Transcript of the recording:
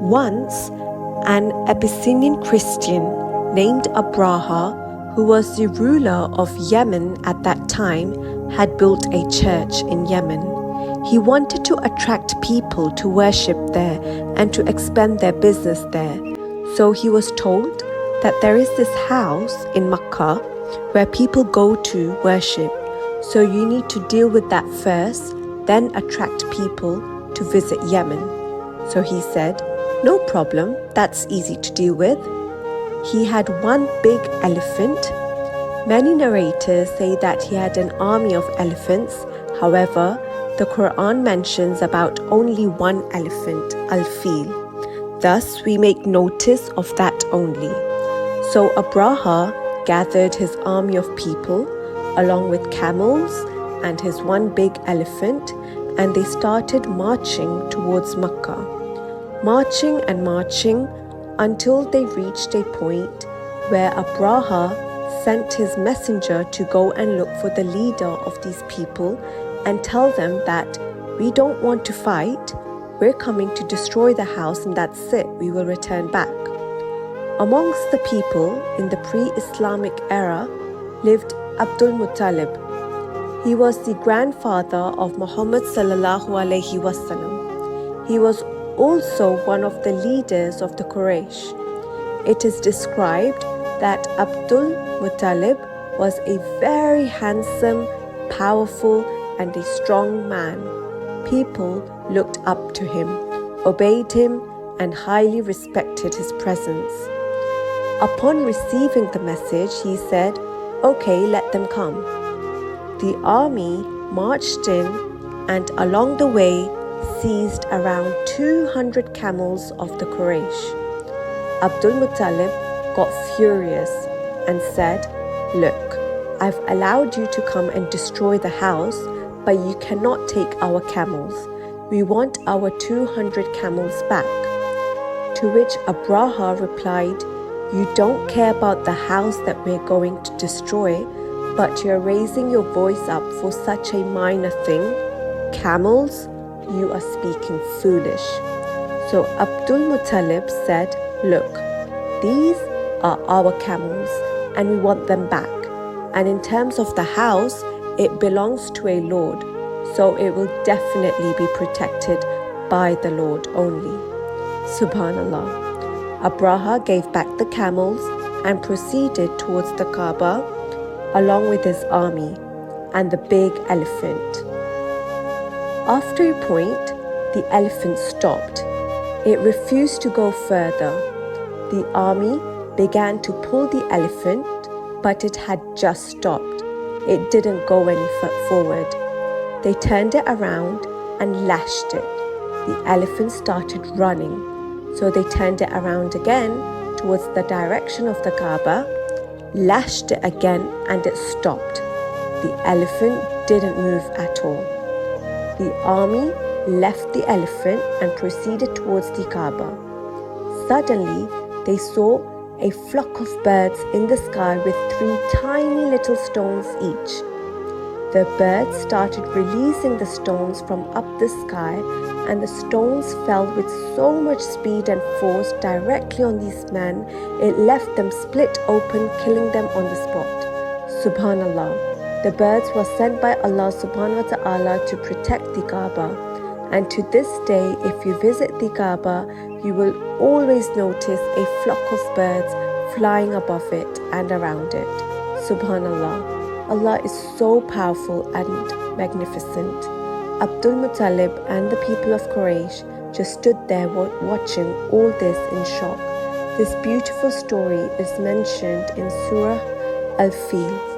Once, an Abyssinian Christian named Abraha, who was the ruler of Yemen at that time, had built a church in Yemen. He wanted to attract people to worship there and to expand their business there. So he was told that there is this house in Makkah where people go to worship. So you need to deal with that first, then attract people to visit Yemen. So he said, no problem, that's easy to deal with. He had one big elephant. Many narrators say that he had an army of elephants. However, the Quran mentions about only one elephant, Al-Feel. Thus, we make notice of that only. So Abraha gathered his army of people along with camels and his one big elephant, and they started marching towards Makkah. Marching and marching until they reached a point where Abraha sent his messenger to go and look for the leader of these people and tell them that we don't want to fight, we're coming to destroy the house and that's it, we will return back. Amongst the people in the pre-Islamic era lived Abdul Muttalib. He was the grandfather of Muhammad sallallahu alaihi wasallam. He was also one of the leaders of the Quraysh. It is described that Abdul Muttalib was a very handsome, powerful, and a strong man. People looked up to him, obeyed him, and highly respected his presence. Upon receiving the message, he said, "Okay, let them come." The army marched in and along the way seized around 200 camels of the Quraysh. Abdul Muttalib got furious and said, "Look, I've allowed you to come and destroy the house, but you cannot take our camels. We want our 200 camels back." To which Abraha replied, "You don't care about the house that we're going to destroy, but you're raising your voice up for such a minor thing. Camels? You are speaking foolish." So Abdul Muttalib said, "Look, these are our camels and we want them back. And in terms of the house, it belongs to a Lord, so it will definitely be protected by the Lord only." Subhanallah. Abraha gave back the camels and proceeded towards the Kaabah along with his army and the big elephant. After a point, the elephant stopped. It refused to go further. The army began to pull the elephant, but it had just stopped. It didn't go any forward. They turned it around and lashed it. The elephant started running, so they turned it around again towards the direction of the Kaabah, lashed it again, and it stopped. The elephant didn't move at all. The army left the elephant and proceeded towards the Kaabah. Suddenly, they saw a flock of birds in the sky with 3 tiny little stones each. The birds started releasing the stones from up the sky, and the stones fell with so much speed and force directly on these men, it left them split open, killing them on the spot. Subhanallah. The birds were sent by Allah subhanahu wa ta'ala to protect the Kaabah. And to this day, if you visit the Kaabah, you will always notice a flock of birds flying above it and around it. Subhanallah. Allah is so powerful and magnificent. Abdul Muttalib and the people of Quraysh just stood there watching all this in shock. This beautiful story is mentioned in Surah Al-Feel.